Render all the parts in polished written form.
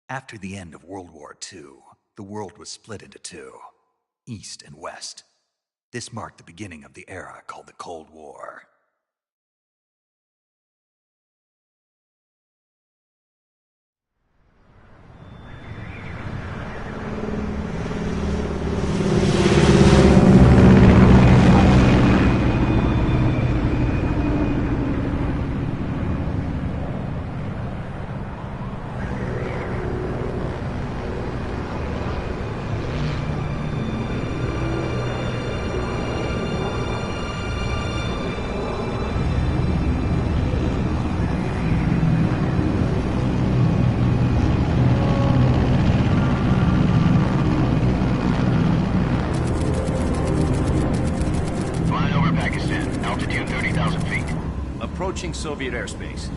After the end of World War II, the world was split into two, East and West. This marked the beginning of the era called the Cold War. Approaching Soviet airspace.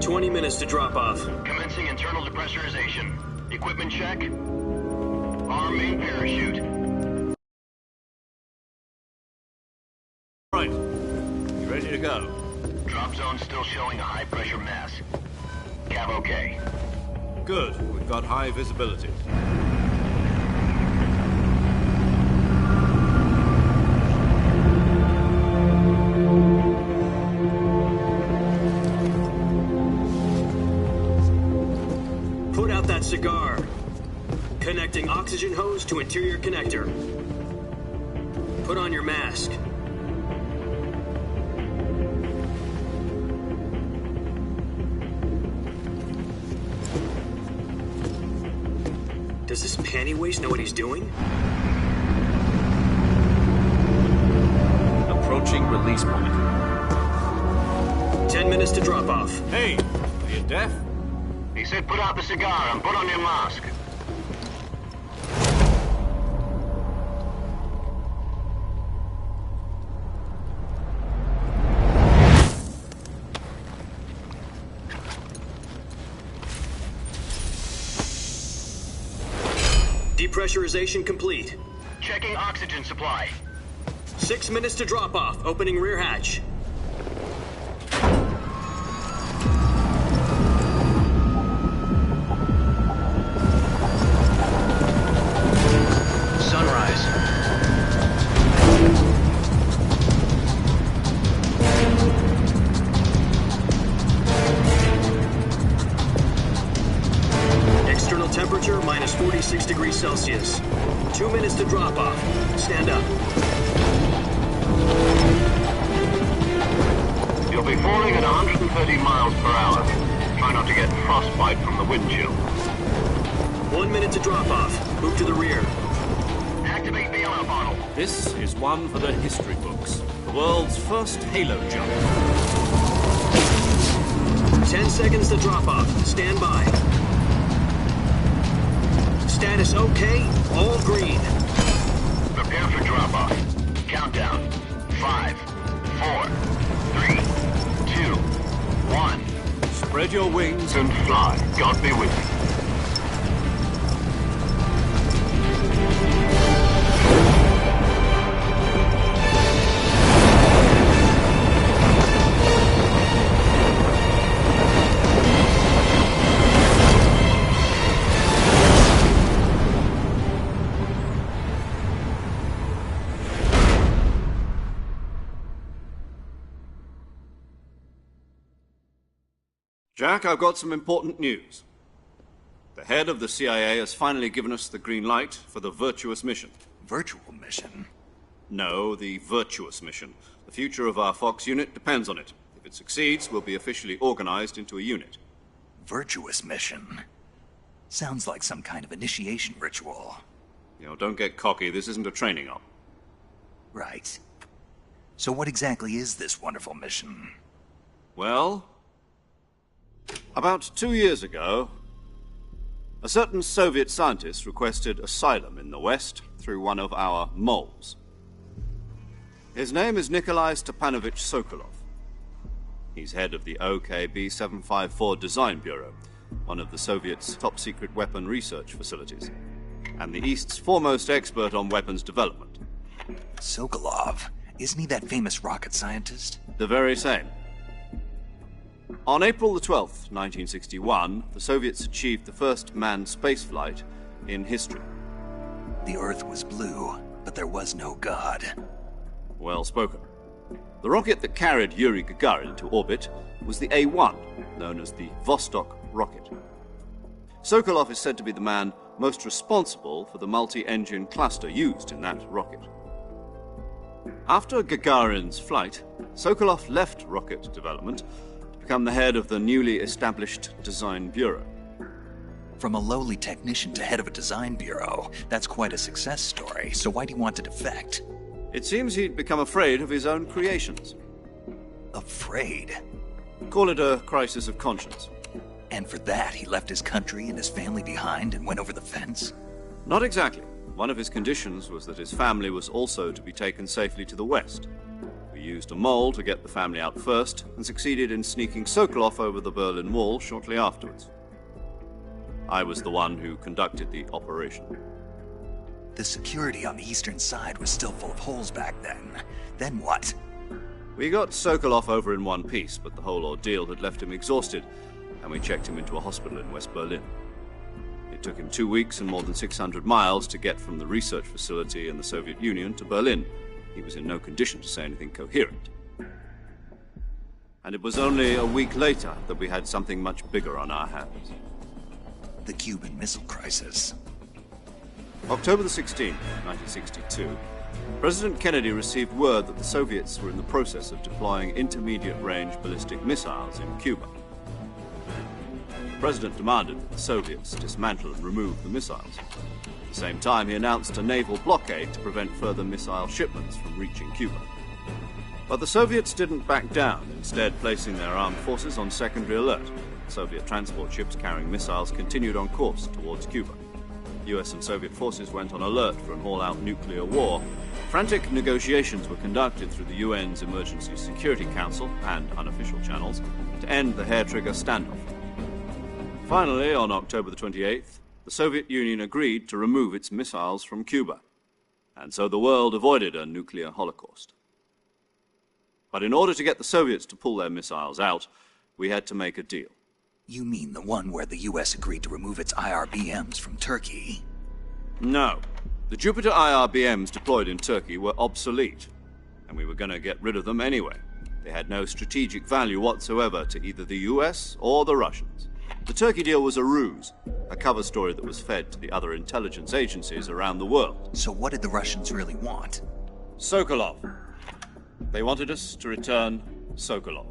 20 minutes to drop off. Commencing internal depressurization. Equipment check. Arm main parachute. Right. You ready to go? Drop zone still showing a high pressure mass. Cav okay. Good. We've got high visibility. Put out that cigar. Connecting oxygen hose to interior connector. Put on your mask. Does this panty waste know what he's doing? Approaching release point. 10 minutes to drop off. Hey, are you deaf? He said put out the cigar and put on your mask. Depressurization complete. Checking oxygen supply. 6 minutes to drop off. Opening rear hatch. Sunrise. External temperature minus 46 degrees Celsius. 2 minutes to drop off. Stand up. You'll be falling at 130 miles per hour. Try not to get frostbite from the wind chill. 1 minute to drop off. Move to the rear. Activate bailout bottle. This is one for the history books. The world's first halo jump. 10 seconds to drop off. Stand by. Status okay. All green. Prepare for drop-off. Countdown. 5, 4, 3, 2, 1. Spread your wings And fly. God be with you. Jack, I've got some important news. The head of the CIA has finally given us the green light for the Virtuous mission. Virtual mission? No, the Virtuous mission. The future of our Fox unit depends on it. If it succeeds, we'll be officially organized into a unit. Virtuous mission? Sounds like some kind of initiation ritual. You know, don't get cocky. This isn't a training op. Right. So what exactly is this wonderful mission? Well, about 2 years ago, a certain Soviet scientist requested asylum in the West through one of our moles. His name is Nikolai Stepanovich Sokolov. He's head of the OKB 754 Design Bureau, one of the Soviets' top-secret weapon research facilities, and the East's foremost expert on weapons development. Sokolov? Isn't he that famous rocket scientist? The very same. On April the 12th, 1961, the Soviets achieved the first manned spaceflight in history. The Earth was blue, but there was no God. Well spoken. The rocket that carried Yuri Gagarin to orbit was the A-1, known as the Vostok rocket. Sokolov is said to be the man most responsible for the multi-engine cluster used in that rocket. After Gagarin's flight, Sokolov left rocket development to become the head of the newly established Design Bureau. From a lowly technician to head of a design bureau, that's quite a success story, so why do you want to defect? It seems he'd become afraid of his own creations. Afraid? Call it a crisis of conscience. And for that, he left his country and his family behind and went over the fence? Not exactly. One of his conditions was that his family was also to be taken safely to the west. We used a mole to get the family out first, and succeeded in sneaking Sokolov over the Berlin Wall shortly afterwards. I was the one who conducted the operation. The security on the eastern side was still full of holes back then. Then what? We got Sokolov over in one piece, but the whole ordeal had left him exhausted, and we checked him into a hospital in West Berlin. It took him 2 weeks and more than 600 miles to get from the research facility in the Soviet Union to Berlin. He was in no condition to say anything coherent. And it was only a week later that we had something much bigger on our hands. The Cuban Missile Crisis. October the 16th, 1962, President Kennedy received word that the Soviets were in the process of deploying intermediate-range ballistic missiles in Cuba. The President demanded that the Soviets dismantle and remove the missiles. At the same time, he announced a naval blockade to prevent further missile shipments from reaching Cuba. But the Soviets didn't back down, instead placing their armed forces on secondary alert. Soviet transport ships carrying missiles continued on course towards Cuba. US and Soviet forces went on alert for an all-out nuclear war. Frantic negotiations were conducted through the UN's Emergency Security Council and unofficial channels to end the hair-trigger standoff. Finally, on October the 28th, the Soviet Union agreed to remove its missiles from Cuba, and so the world avoided a nuclear holocaust. But in order to get the Soviets to pull their missiles out, we had to make a deal. You mean the one where the US agreed to remove its IRBMs from Turkey? No. The Jupiter IRBMs deployed in Turkey were obsolete, and we were going to get rid of them anyway. They had no strategic value whatsoever to either the US or the Russians. The Turkey deal was a ruse, a cover story that was fed to the other intelligence agencies around the world. So what did the Russians really want? Sokolov. They wanted us to return Sokolov.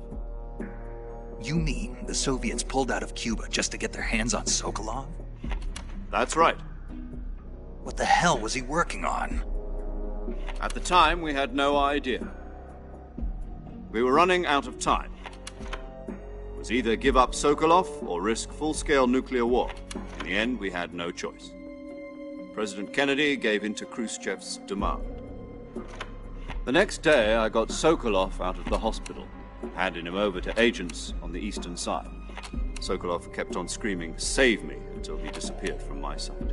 You mean the Soviets pulled out of Cuba just to get their hands on Sokolov? That's right. What the hell was he working on? At the time, we had no idea. We were running out of time. It was either give up Sokolov or risk full-scale nuclear war. In the end, we had no choice. President Kennedy gave in to Khrushchev's demand. The next day, I got Sokolov out of the hospital, handing him over to agents on the eastern side. Sokolov kept on screaming, "Save me," until he disappeared from my sight.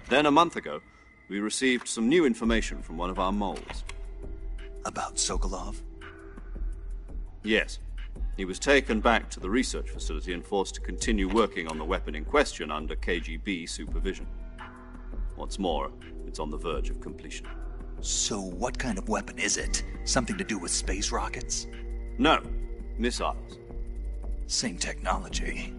Then, a month ago, we received some new information from one of our moles. About Sokolov? Yes. He was taken back to the research facility and forced to continue working on the weapon in question under KGB supervision. What's more, it's on the verge of completion. So what kind of weapon is it? Something to do with space rockets? No, missiles. Same technology.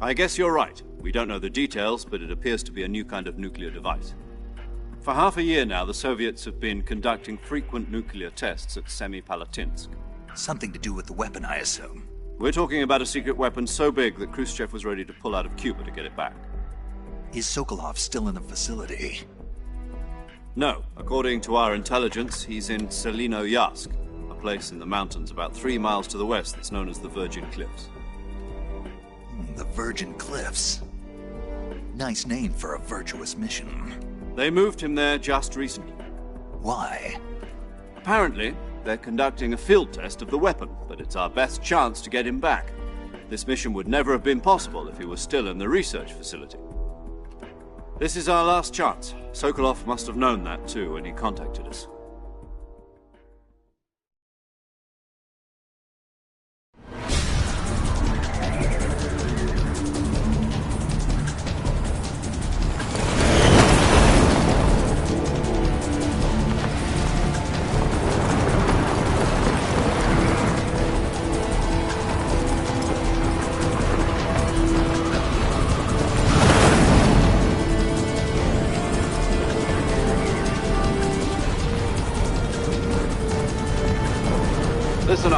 I guess you're right. We don't know the details, but it appears to be a new kind of nuclear device. For half a year now, the Soviets have been conducting frequent nuclear tests at Semipalatinsk. Something to do with the weapon, I assume. We're talking about a secret weapon so big that Khrushchev was ready to pull out of Cuba to get it back. Is Sokolov still in the facility? No. According to our intelligence, he's in Selinoyarsk, a place in the mountains about 3 miles to the west that's known as the Virgin Cliffs. The Virgin Cliffs. Nice name for a virtuous mission. They moved him there just recently. Why? Apparently, they're conducting a field test of the weapon, but it's our best chance to get him back. This mission would never have been possible if he was still in the research facility. This is our last chance. Sokolov must have known that too when he contacted us.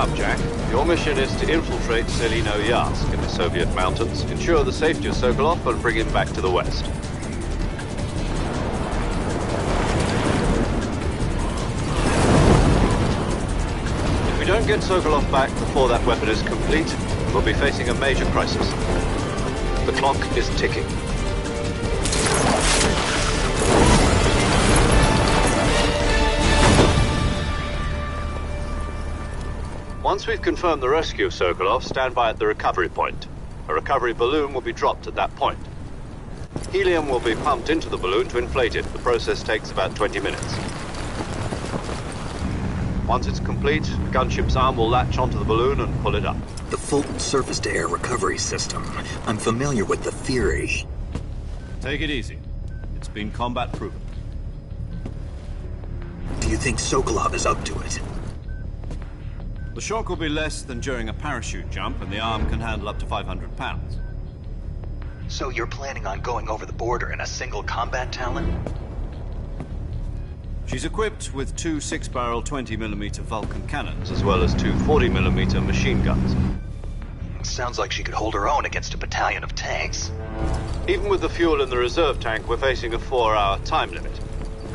up, Jack. Your mission is to infiltrate Selino-Yarsk in the Soviet mountains, ensure the safety of Sokolov, and bring him back to the west. If we don't get Sokolov back before that weapon is complete, we'll be facing a major crisis. The clock is ticking. Once we've confirmed the rescue of Sokolov, stand by at the recovery point. A recovery balloon will be dropped at that point. Helium will be pumped into the balloon to inflate it. The process takes about 20 minutes. Once it's complete, the gunship's arm will latch onto the balloon and pull it up. The Fulton surface-to-air recovery system. I'm familiar with the theory. Take it easy. It's been combat-proven. Do you think Sokolov is up to it? The shock will be less than during a parachute jump, and the arm can handle up to 500 pounds. So you're planning on going over the border in a single combat Talon? She's equipped with two 6-barrel 20mm Vulcan cannons, as well as two 40mm machine guns. Sounds like she could hold her own against a battalion of tanks. Even with the fuel in the reserve tank, we're facing a 4-hour time limit.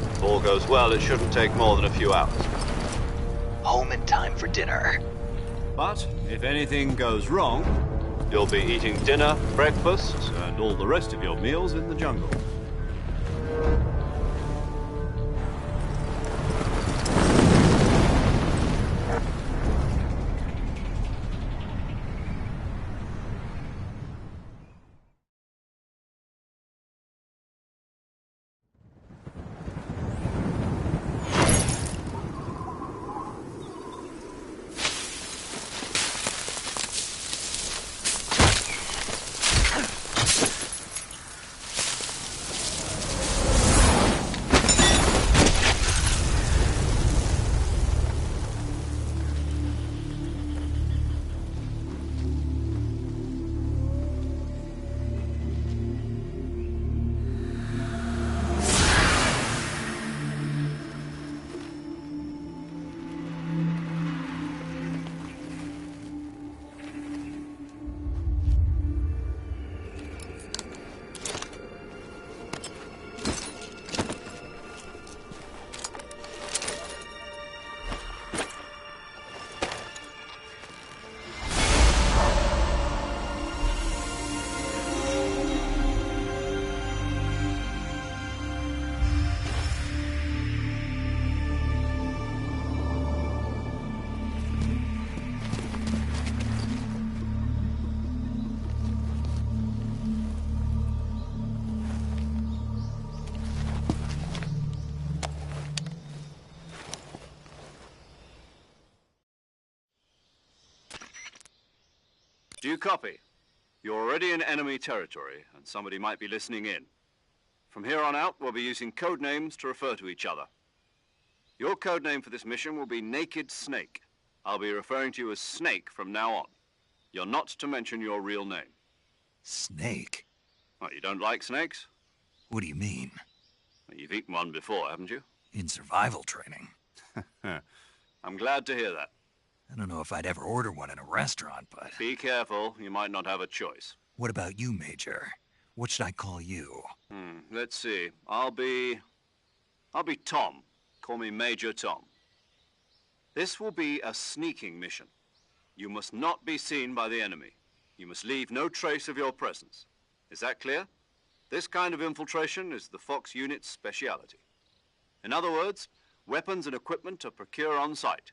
If all goes well, it shouldn't take more than a few hours. Home in time for dinner. But if anything goes wrong, you'll be eating dinner, breakfast, and all the rest of your meals in the jungle. Do you copy? You're already in enemy territory, and somebody might be listening in. From here on out, we'll be using code names to refer to each other. Your code name for this mission will be Naked Snake. I'll be referring to you as Snake from now on. You're not to mention your real name. Snake? What, you don't like snakes? What do you mean? Well, you've eaten one before, haven't you? In survival training. I'm glad to hear that. I don't know if I'd ever order one in a restaurant, but... Be careful, you might not have a choice. What about you, Major? What should I call you? Let's see. I'll be Tom. Call me Major Tom. This will be a sneaking mission. You must not be seen by the enemy. You must leave no trace of your presence. Is that clear? This kind of infiltration is the Fox unit's speciality. In other words, weapons and equipment are procured on site.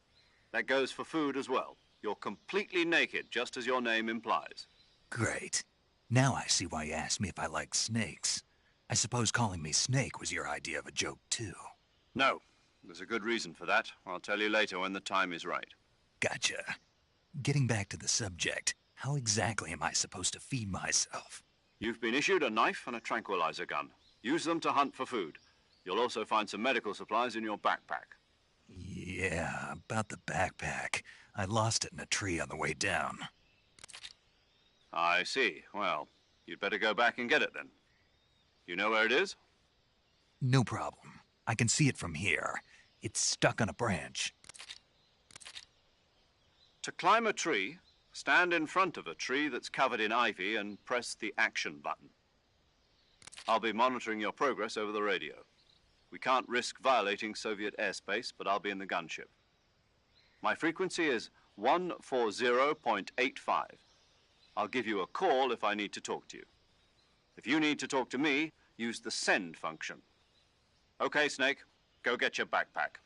That goes for food as well. You're completely naked, just as your name implies. Great. Now I see why you asked me if I like snakes. I suppose calling me Snake was your idea of a joke, too. No. There's a good reason for that. I'll tell you later when the time is right. Gotcha. Getting back to the subject, how exactly am I supposed to feed myself? You've been issued a knife and a tranquilizer gun. Use them to hunt for food. You'll also find some medical supplies in your backpack. Yeah, about the backpack. I lost it in a tree on the way down. I see. Well, you'd better go back and get it then. You know where it is? No problem. I can see it from here. It's stuck on a branch. To climb a tree, stand in front of a tree that's covered in ivy and press the action button. I'll be monitoring your progress over the radio. We can't risk violating Soviet airspace, but I'll be in the gunship. My frequency is 140.85. I'll give you a call if I need to talk to you. If you need to talk to me, use the send function. Okay, Snake, go get your backpack.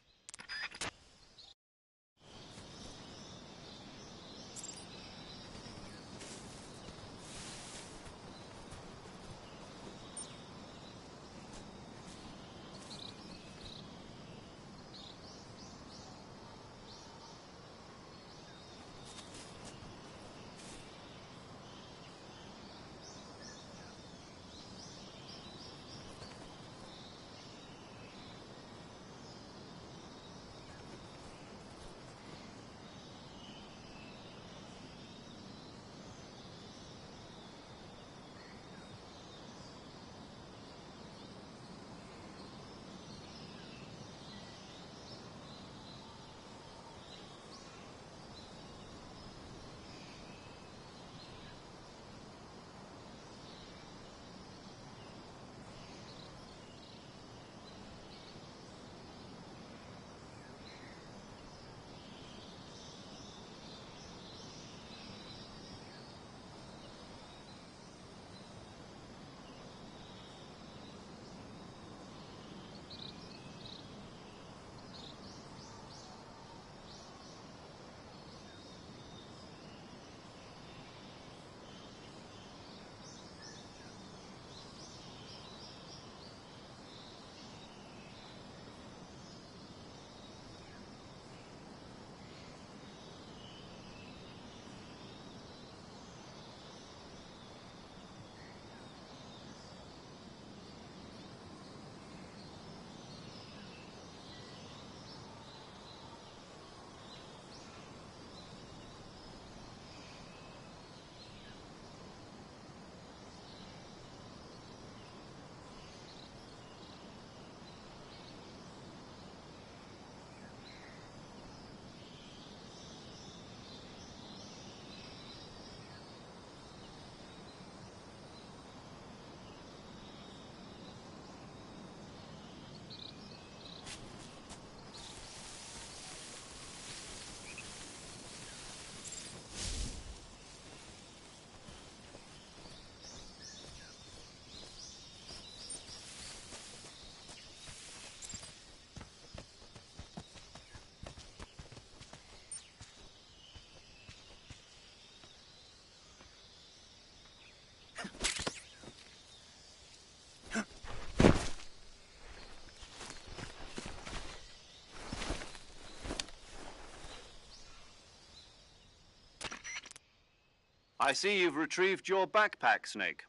I see you've retrieved your backpack, Snake.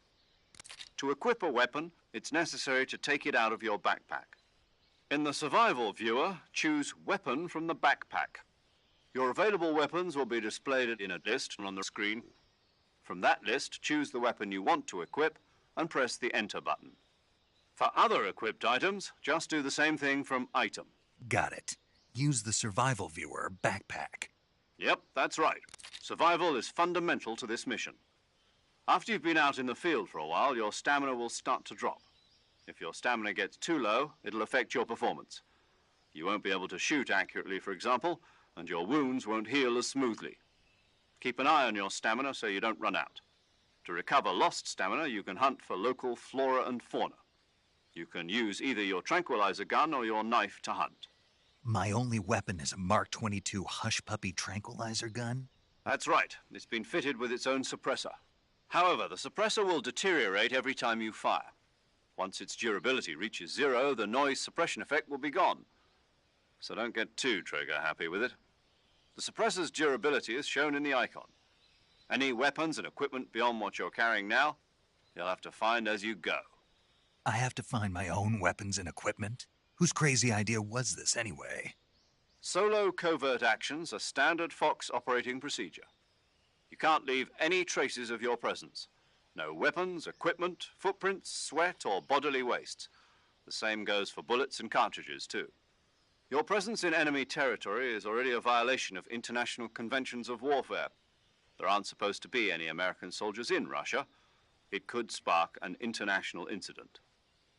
To equip a weapon, it's necessary to take it out of your backpack. In the survival viewer, choose Weapon from the backpack. Your available weapons will be displayed in a list on the screen. From that list, choose the weapon you want to equip and press the Enter button. For other equipped items, just do the same thing from Item. Got it. Use the survival viewer backpack. Yep, that's right. Survival is fundamental to this mission. After you've been out in the field for a while, your stamina will start to drop. If your stamina gets too low, it'll affect your performance. You won't be able to shoot accurately, for example, and your wounds won't heal as smoothly. Keep an eye on your stamina so you don't run out. To recover lost stamina, you can hunt for local flora and fauna. You can use either your tranquilizer gun or your knife to hunt. My only weapon is a Mark 22 Hush Puppy tranquilizer gun? That's right. It's been fitted with its own suppressor. However, the suppressor will deteriorate every time you fire. Once its durability reaches 0, the noise suppression effect will be gone. So don't get too trigger-happy with it. The suppressor's durability is shown in the icon. Any weapons and equipment beyond what you're carrying now, you'll have to find as you go. I have to find my own weapons and equipment? Whose crazy idea was this, anyway? Solo covert actions are standard Fox operating procedure. You can't leave any traces of your presence. No weapons, equipment, footprints, sweat, or bodily waste. The same goes for bullets and cartridges, too. Your presence in enemy territory is already a violation of international conventions of warfare. There aren't supposed to be any American soldiers in Russia. It could spark an international incident.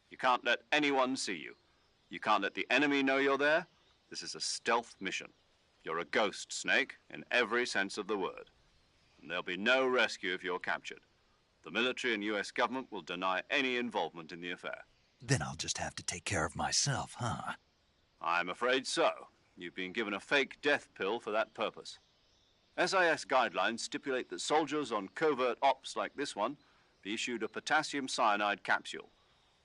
You can't let anyone see you. You can't let the enemy know you're there. This is a stealth mission. You're a ghost, Snake, in every sense of the word. And there'll be no rescue if you're captured. The military and US government will deny any involvement in the affair. Then I'll just have to take care of myself, huh? I'm afraid so. You've been given a fake death pill for that purpose. SIS guidelines stipulate that soldiers on covert ops like this one be issued a potassium cyanide capsule.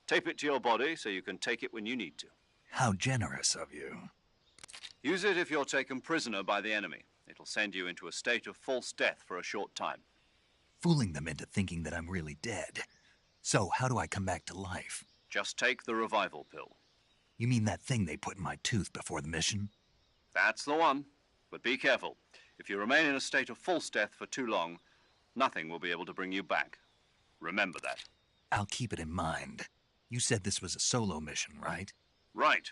Tape it to your body so you can take it when you need to. How generous of you. Use it if you're taken prisoner by the enemy. It'll send you into a state of false death for a short time. Fooling them into thinking that I'm really dead. So, how do I come back to life? Just take the revival pill. You mean that thing they put in my tooth before the mission? That's the one. But be careful. If you remain in a state of false death for too long, nothing will be able to bring you back. Remember that. I'll keep it in mind. You said this was a solo mission, right? Right.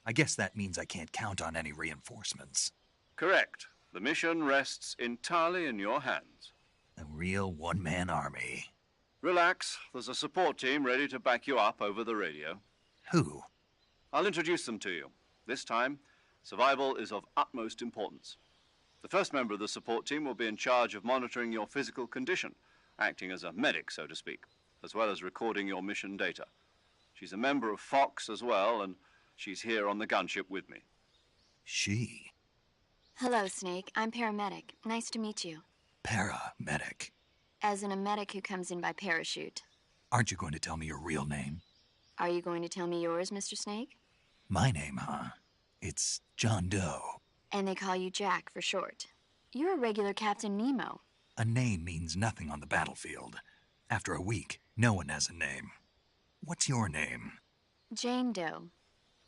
I guess that means I can't count on any reinforcements. Correct. The mission rests entirely in your hands. A real one-man army. Relax. There's a support team ready to back you up over the radio. Who? I'll introduce them to you. This time, survival is of utmost importance. The first member of the support team will be in charge of monitoring your physical condition, acting as a medic, so to speak, as well as recording your mission data. She's a member of Fox as well, and she's here on the gunship with me. She? Hello, Snake. I'm paramedic. Nice to meet you. Paramedic. As in a medic who comes in by parachute. Aren't you going to tell me your real name? Are you going to tell me yours, Mr. Snake? My name, huh? It's John Doe. And they call you Jack for short. You're a regular Captain Nemo. A name means nothing on the battlefield. After a week, no one has a name. What's your name? Jane Doe.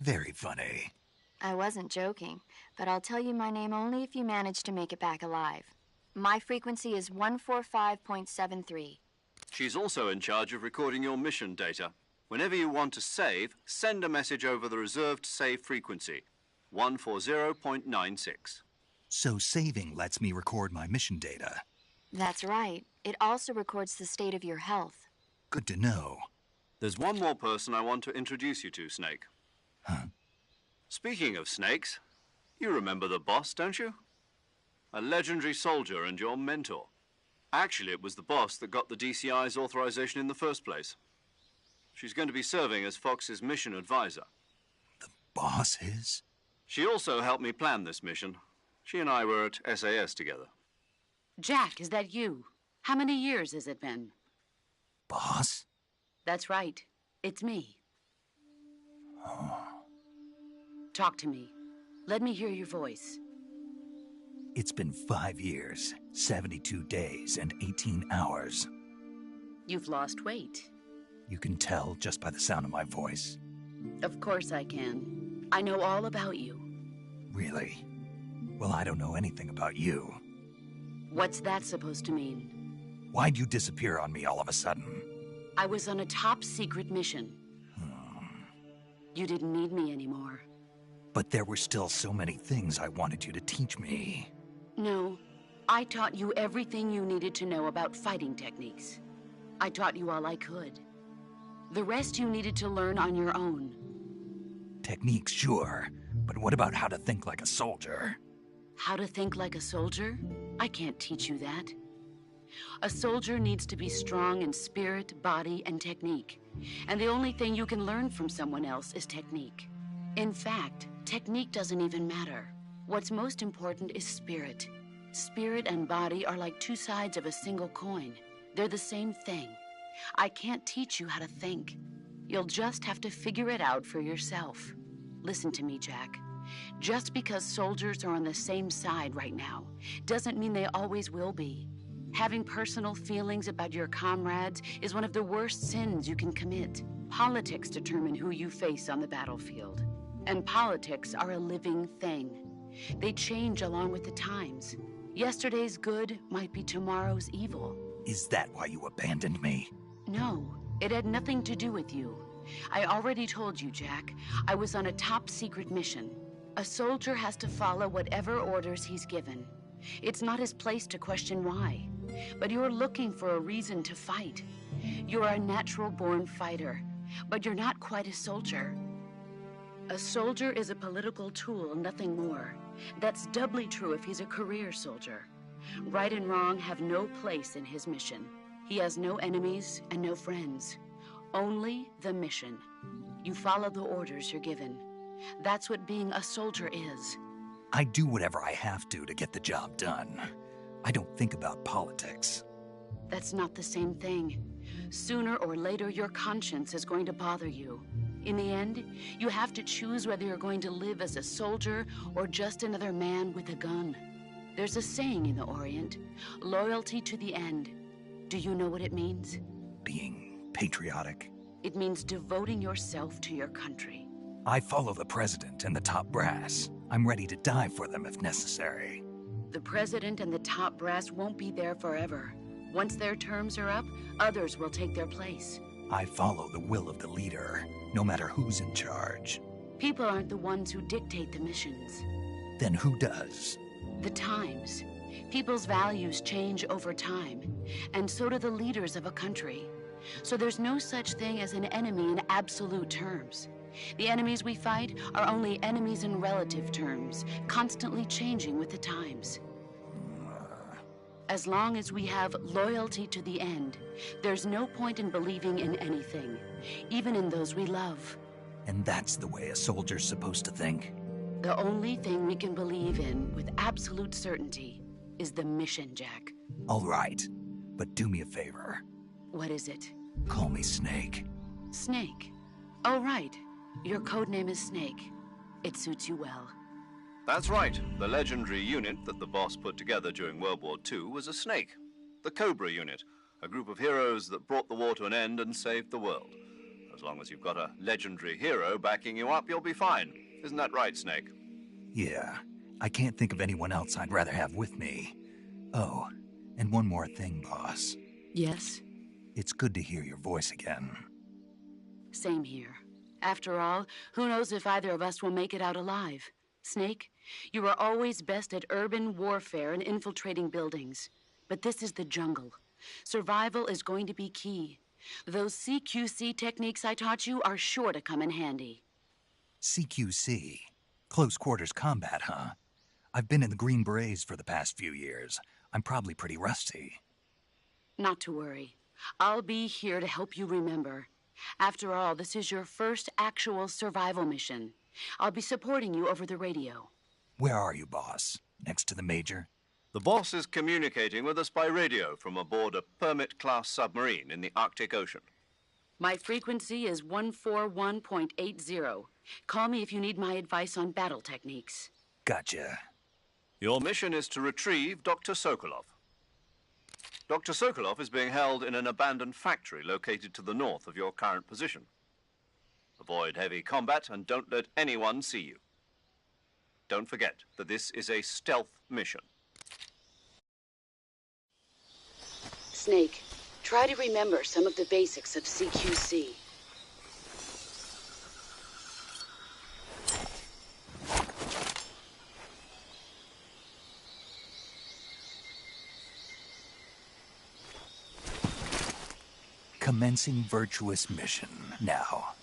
Very funny. I wasn't joking, but I'll tell you my name only if you manage to make it back alive. My frequency is 145.73. She's also in charge of recording your mission data. Whenever you want to save, send a message over the reserved save frequency, 140.96. So saving lets me record my mission data. That's right. It also records the state of your health. Good to know. There's one more person I want to introduce you to, Snake. Huh? Speaking of snakes, you remember the boss, don't you? A legendary soldier and your mentor. Actually, it was the boss that got the DCI's authorization in the first place. She's going to be serving as Fox's mission advisor. The boss is? She also helped me plan this mission. She and I were at SAS together. Jack, is that you? How many years has it been? Boss? That's right. It's me. Oh. Talk to me. Let me hear your voice. It's been 5 years, 72 days, and 18 hours. You've lost weight. You can tell just by the sound of my voice. Of course I can. I know all about you. Really? Well, I don't know anything about you. What's that supposed to mean? Why'd you disappear on me all of a sudden? I was on a top-secret mission. You didn't need me anymore. But there were still so many things I wanted you to teach me. No, I taught you everything you needed to know about fighting techniques. I taught you all I could. The rest you needed to learn on your own. Techniques, sure. But what about how to think like a soldier? How to think like a soldier? I can't teach you that. A soldier needs to be strong in spirit, body, and technique. And the only thing you can learn from someone else is technique. In fact, technique doesn't even matter. What's most important is spirit. Spirit and body are like two sides of a single coin. They're the same thing. I can't teach you how to think. You'll just have to figure it out for yourself. Listen to me, Jack. Just because soldiers are on the same side right now doesn't mean they always will be. Having personal feelings about your comrades is one of the worst sins you can commit. Politics determine who you face on the battlefield. And politics are a living thing. They change along with the times. Yesterday's good might be tomorrow's evil. Is that why you abandoned me? No, it had nothing to do with you. I already told you, Jack. I was on a top-secret mission. A soldier has to follow whatever orders he's given. It's not his place to question why. But you're looking for a reason to fight. You're a natural-born fighter, but you're not quite a soldier. A soldier is a political tool, nothing more. That's doubly true if he's a career soldier. Right and wrong have no place in his mission. He has no enemies and no friends. Only the mission. You follow the orders you're given. That's what being a soldier is. I do whatever I have to get the job done. I don't think about politics. That's not the same thing. Sooner or later, your conscience is going to bother you. In the end, you have to choose whether you're going to live as a soldier or just another man with a gun. There's a saying in the Orient, loyalty to the end. Do you know what it means? Being patriotic. It means devoting yourself to your country. I follow the president and the top brass. I'm ready to die for them if necessary. The president and the top brass won't be there forever. Once their terms are up, others will take their place. I follow the will of the leader, no matter who's in charge. People aren't the ones who dictate the missions. Then who does? The times. People's values change over time, and so do the leaders of a country. So there's no such thing as an enemy in absolute terms. The enemies we fight are only enemies in relative terms, constantly changing with the times. As long as we have loyalty to the end, there's no point in believing in anything, even in those we love. And that's the way a soldier's supposed to think? The only thing we can believe in with absolute certainty is the mission, Jack. All right, but do me a favor. What is it? Call me Snake. Snake? Oh, right. Your codename is Snake. It suits you well. That's right. The legendary unit that the boss put together during World War II was a snake. The Cobra unit, a group of heroes that brought the war to an end and saved the world. As long as you've got a legendary hero backing you up, you'll be fine. Isn't that right, Snake? Yeah. I can't think of anyone else I'd rather have with me. Oh, and one more thing, boss. Yes? It's good to hear your voice again. Same here. After all, who knows if either of us will make it out alive? Snake, you are always best at urban warfare and infiltrating buildings. But this is the jungle. Survival is going to be key. Those CQC techniques I taught you are sure to come in handy. CQC? Close quarters combat, huh? I've been in the Green Berets for the past few years. I'm probably pretty rusty. Not to worry. I'll be here to help you remember. After all, this is your first actual survival mission. I'll be supporting you over the radio. Where are you, boss? Next to the Major? The boss is communicating with us by radio from aboard a Permit-class submarine in the Arctic Ocean. My frequency is 141.80. Call me if you need my advice on battle techniques. Gotcha. Your mission is to retrieve Dr. Sokolov. Dr. Sokolov is being held in an abandoned factory located to the north of your current position. Avoid heavy combat and don't let anyone see you. Don't forget that this is a stealth mission. Snake, try to remember some of the basics of CQC. Commencing virtuous mission now.